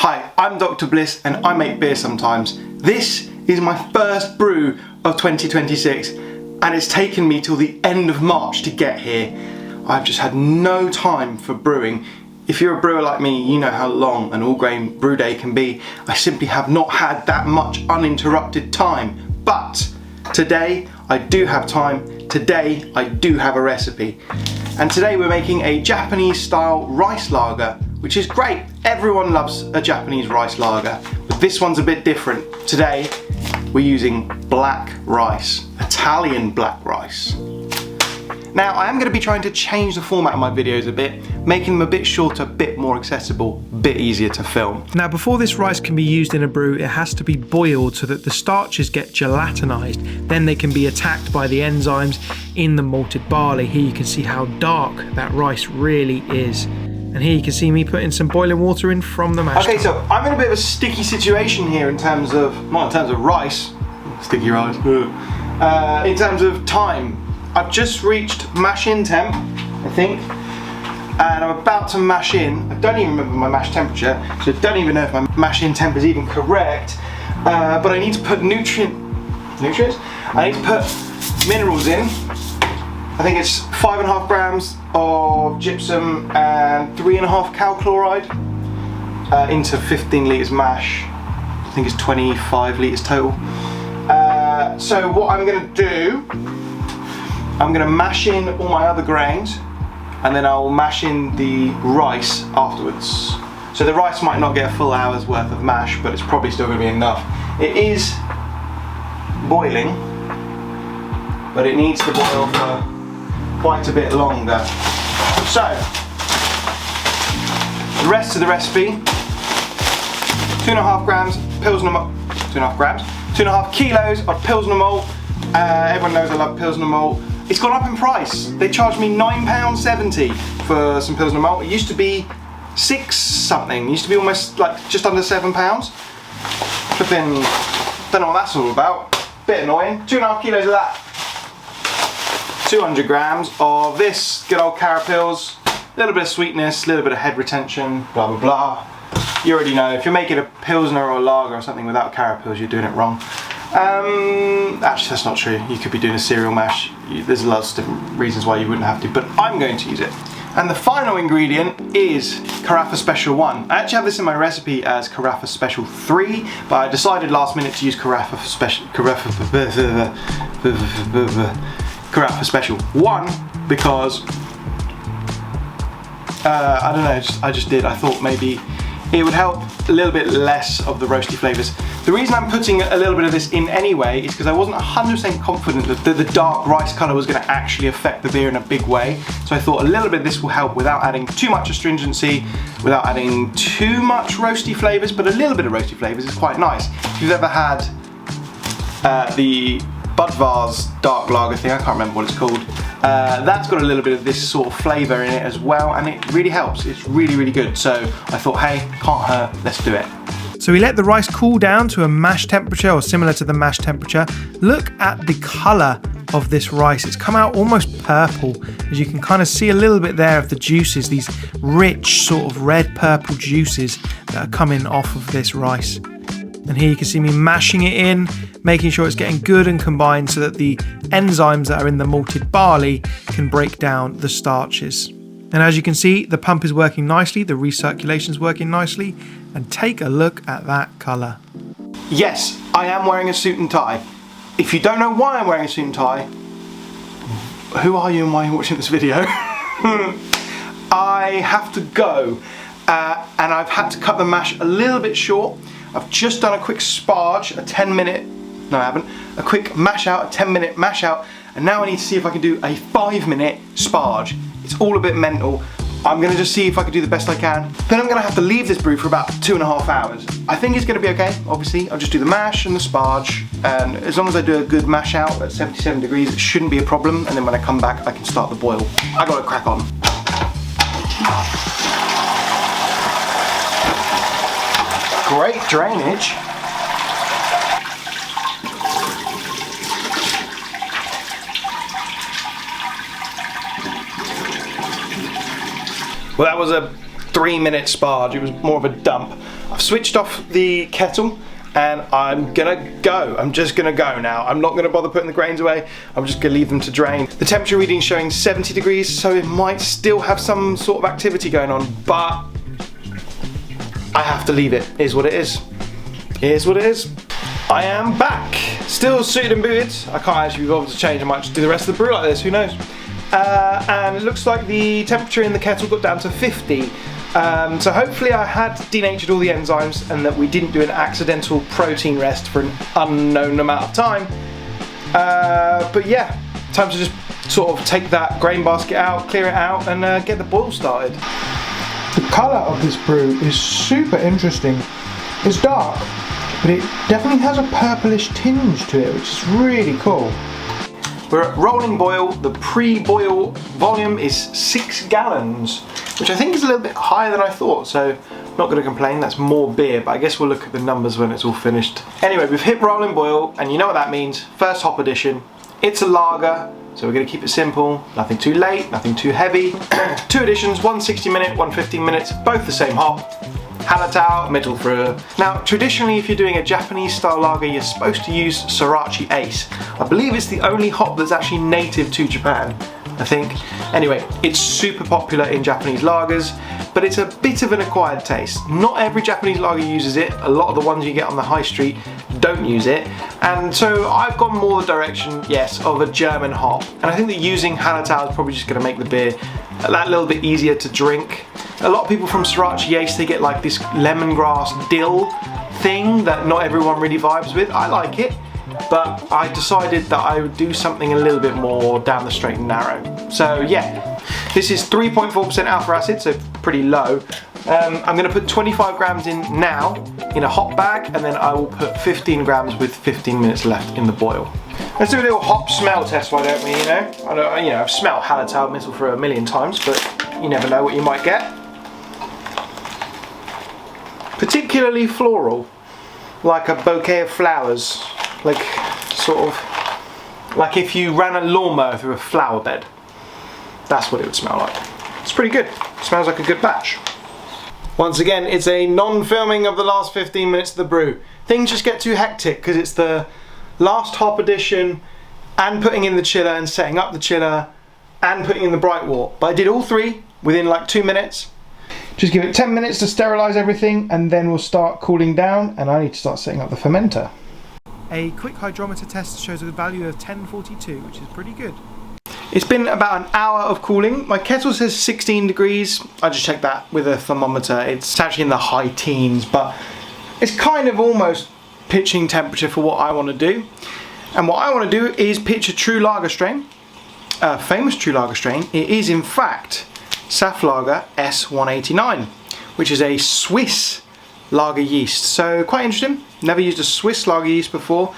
Hi, I'm Dr. Bliss and I make beer sometimes. This is my first brew of 2026 and it's taken me till the end of March to get here. I've just had no time for brewing. If you're a brewer like me, you know how long an all-grain brew day can be. I simply have not had that much uninterrupted time. But today I do have time. Today I do have a recipe. And today we're making a Japanese style rice lager, which is great. Everyone loves a Japanese rice lager, but this one's a bit different. Today we're using black rice, Italian black rice. Now I am going to be trying to change the format of my videos a bit, making them a bit shorter, a bit more accessible, a bit easier to film. Now before this rice can be used in a brew, it has to be boiled so that the starches get gelatinized. Then they can be attacked by the enzymes in the malted barley. Here you can see how dark that rice really is. And here you can see me putting some boiling water in from the mash. Okay, so I'm in a bit of a sticky situation here in terms of, not in terms of rice, sticky rice, in terms of time. I've just reached mash in temp, I think, and I'm about to mash in. I don't even remember my mash temperature, so I don't even know if my mash in temp is even correct, but I need to put nutrients? I need to put minerals in. I think it's 5.5 grams of gypsum and 3.5 cal chloride into 15 litres mash. I think it's 25 litres total. So what I'm going to do, I'm going to mash in all my other grains and then I'll mash in the rice afterwards. So the rice might not get a full hour's worth of mash, but it's probably still going to be enough. It is boiling, but it needs to boil for quite a bit longer. So, the rest of the recipe, 2.5 grams Pilsner malt, 2.5 kilos of Pilsner malt. Everyone knows I love Pilsner malt. It's gone up in price. They charged me £9.70 for some Pilsner malt. It used to be 6 something. It used to be almost like just under £7. Flipping, don't know what that's all about. Bit annoying. 2.5 kilos of that. 200 grams of this good old Carapils, a little bit of sweetness, a little bit of head retention, blah blah blah. You already know, if you're making a Pilsner or a lager or something without Carapils, you're doing it wrong. Actually that's not true, you could be doing a cereal mash. There's lots of different reasons why you wouldn't have to, but I'm going to use it. And the final ingredient is Carafa Special 1. I actually have this in my recipe as Carafa Special 3, but I decided last minute to use Carafa Special 1 because I don't know, I just did. I thought maybe it would help a little bit less of the roasty flavours. The reason I'm putting a little bit of this in anyway is because I wasn't 100% confident that the dark rice colour was going to actually affect the beer in a big way. So I thought a little bit of this will help without adding too much astringency, without adding too much roasty flavours, but a little bit of roasty flavours is quite nice. If you've ever had the Budvar's dark lager thing, I can't remember what it's called. That's got a little bit of this sort of flavour in it as well, and it really helps. It's really, really good. So I thought, hey, can't hurt, let's do it. So we let the rice cool down to a mash temperature or similar to the mash temperature. Look at the colour of this rice. It's come out almost purple, as you can kind of see a little bit there of the juices, these rich sort of red purple juices that are coming off of this rice. And here you can see me mashing it in, making sure it's getting good and combined so that the enzymes that are in the malted barley can break down the starches. And as you can see, the pump is working nicely, the recirculation is working nicely, and take a look at that colour. Yes, I am wearing a suit and tie. If you don't know why I'm wearing a suit and tie, who are you and why are you watching this video? I have to go, and I've had to cut the mash a little bit short. I've just done a quick sparge, a 10-minute, no I haven't, a quick mash out, a 10-minute mash out, and now I need to see if I can do a 5-minute sparge. It's all a bit mental. I'm gonna just see if I can do the best I can. Then I'm gonna have to leave this brew for about 2.5 hours. I think it's gonna be okay, obviously. I'll just do the mash and the sparge, and as long as I do a good mash out at 77 degrees, it shouldn't be a problem, and then when I come back, I can start the boil. I gotta crack on. Great drainage. Well, that was a 3-minute sparge. It was more of a dump. I've switched off the kettle and I'm gonna go. I'm just gonna go now. I'm not gonna bother putting the grains away. I'm just gonna leave them to drain. The temperature reading is showing 70 degrees, so it might still have some sort of activity going on, but I have to leave it. It is what it is. It is what it is. I am back. Still suited and booted. I can't actually be bothered to change. I might just do the rest of the brew like this, who knows. And it looks like the temperature in the kettle got down to 50. So hopefully I had denatured all the enzymes and that we didn't do an accidental protein rest for an unknown amount of time. But yeah, time to just sort of take that grain basket out, clear it out, and get the boil started. The colour of this brew is super interesting. It's dark, but it definitely has a purplish tinge to it, which is really cool. We're at rolling boil. The pre-boil volume is 6 gallons, which I think is a little bit higher than I thought, so not going to complain. That's more beer, but I guess we'll look at the numbers when it's all finished. Anyway, we've hit rolling boil, and you know what that means. First hop addition. It's a lager, so we're going to keep it simple. Nothing too late, nothing too heavy. 2 additions, one 60-minute, one 15 minutes, both the same hop. Hallertau, Mittelfrüh. Now, traditionally, if you're doing a Japanese style lager, you're supposed to use Sorachi Ace. I believe it's the only hop that's actually native to Japan, I think. Anyway, it's super popular in Japanese lagers, but it's a bit of an acquired taste. Not every Japanese lager uses it. A lot of the ones you get on the high street don't use it. And so I've gone more the direction, yes, of a German hop. And I think that using Hallertau is probably just going to make the beer that little bit easier to drink. A lot of people from Sorachi Ace, they get like this lemongrass dill thing that not everyone really vibes with. I like it, but I decided that I would do something a little bit more down the straight and narrow. So yeah, this is 3.4% alpha acid, so pretty low. I'm going to put 25 grams in now in a hop bag, and then I will put 15 grams with 15 minutes left in the boil. Let's do a little hop smell test, why don't we? I've smelled Hallertau Mittelfrüh a million times, but you never know what you might get. Particularly floral, like a bouquet of flowers, like sort of like if you ran a lawnmower through a flower bed. That's what it would smell like. It's pretty good. It smells like a good batch. Once again, it's a non-filming of the last 15 minutes of the brew. Things just get too hectic because it's the last hop addition and putting in the chiller and setting up the chiller and putting in the bright wort. But I did all three within like 2 minutes. Just give it 10 minutes to sterilize everything, and then we'll start cooling down, and I need to start setting up the fermenter. A quick hydrometer test shows a value of 1042, which is pretty good. It's been about an hour of cooling. My kettle says 16 degrees. I just checked that with a thermometer. It's actually in the high teens, but it's kind of almost pitching temperature for what I want to do. And what I want to do is pitch a true lager strain, a famous true lager strain. It is in fact Saftlager S189, which is a Swiss lager yeast. So quite interesting. Never used a Swiss lager yeast before.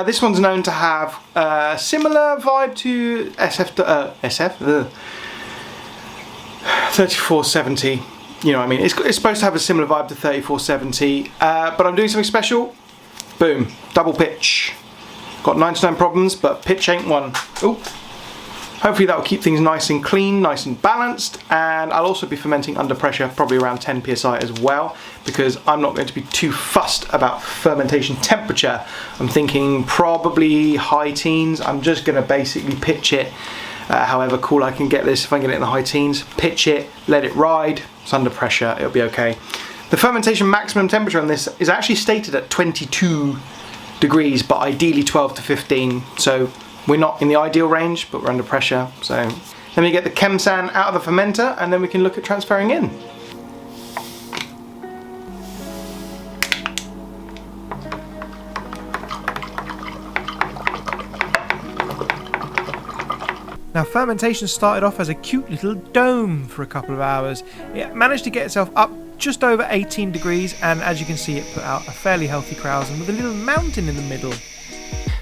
This one's known to have a similar vibe to SF 3470. You know what I mean? It's supposed to have a similar vibe to 3470. But I'm doing something special. Boom, double pitch. Got 99 problems, but pitch ain't one. Ooh. Hopefully that will keep things nice and clean, nice and balanced, and I'll also be fermenting under pressure, probably around 10 psi as well, because I'm not going to be too fussed about fermentation temperature. I'm thinking probably high teens. I'm just going to basically pitch it however cool I can get this. If I can get it in the high teens, pitch it, let it ride. It's under pressure, it'll be okay. The fermentation maximum temperature on this is actually stated at 22 degrees, but ideally 12 to 15, so we're not in the ideal range, but we're under pressure. So let me get the Chemsan out of the fermenter, and then we can look at transferring in. Now, fermentation started off as a cute little dome for a couple of hours. It managed to get itself up just over 18 degrees, and as you can see, it put out a fairly healthy krausen with a little mountain in the middle.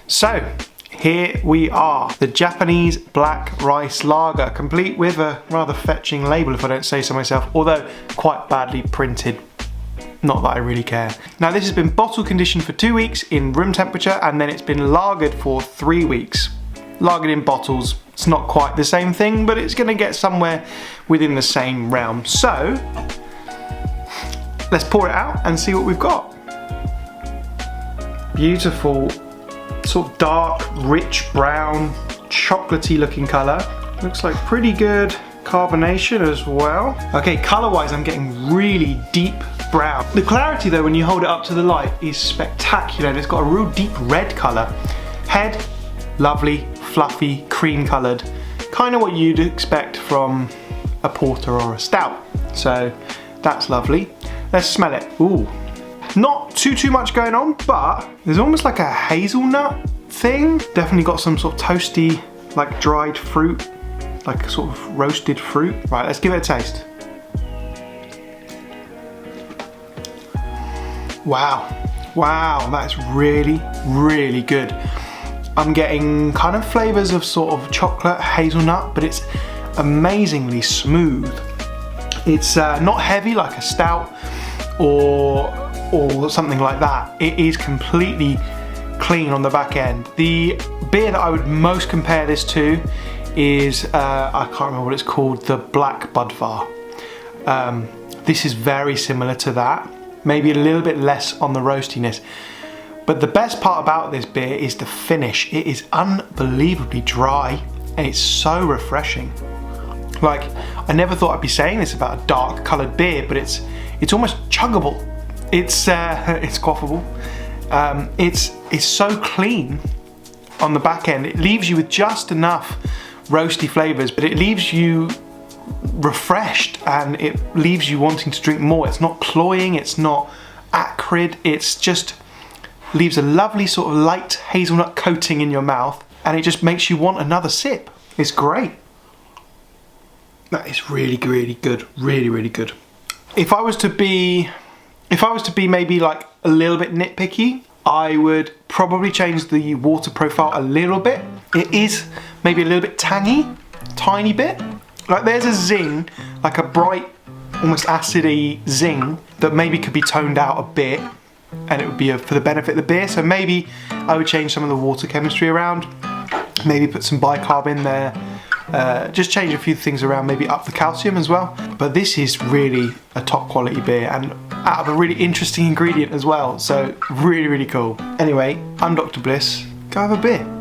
So here we are, the Japanese black rice lager, complete with a rather fetching label, if I don't say so myself, although quite badly printed. Not that I really care. Now, this has been bottle conditioned for 2 weeks in room temperature, and then it's been lagered for 3 weeks. Lagered in bottles. It's not quite the same thing, but it's going to get somewhere within the same realm. So let's pour it out and see what we've got. Beautiful, sort of dark, rich brown, chocolatey looking colour. Looks like pretty good carbonation as well. Okay, colour-wise, I'm getting really deep brown. The clarity though, when you hold it up to the light, is spectacular. And it's got a real deep red colour. Head, lovely, fluffy, cream coloured. Kind of what you'd expect from a porter or a stout. So that's lovely. Let's smell it. Ooh. Not too much going on, but there's almost like a hazelnut thing. Definitely got some sort of toasty, like dried fruit, like sort of roasted fruit. Right, let's give it a taste. Wow, that's really, really good. I'm getting kind of flavors of sort of chocolate, hazelnut, but it's amazingly smooth. It's not heavy like a stout or something like that. It is completely clean on the back end. The beer that I would most compare this to is, I can't remember what it's called, the Black Budvar. This is very similar to that, maybe a little bit less on the roastiness. But the best part about this beer is the finish. It is unbelievably dry and it's so refreshing. Like, I never thought I'd be saying this about a dark coloured beer, but it's almost chuggable. It's quaffable. It's so clean on the back end. It leaves you with just enough roasty flavours, but it leaves you refreshed and it leaves you wanting to drink more. It's not cloying, it's not acrid, it's just leaves a lovely sort of light hazelnut coating in your mouth and it just makes you want another sip. It's great. That is really, really good. Really, really good. If I was to be maybe like a little bit nitpicky, I would probably change the water profile a little bit. It is maybe a little bit tangy, tiny bit. Like there's a zing, like a bright, almost acidy zing that maybe could be toned out a bit and it would be for the benefit of the beer. So maybe I would change some of the water chemistry around, maybe put some bicarb in there, just change a few things around, maybe up the calcium as well. But this is really a top quality beer and out of a really interesting ingredient as well. So really, really cool. Anyway, I'm Dr. Bliss. Go have a beer.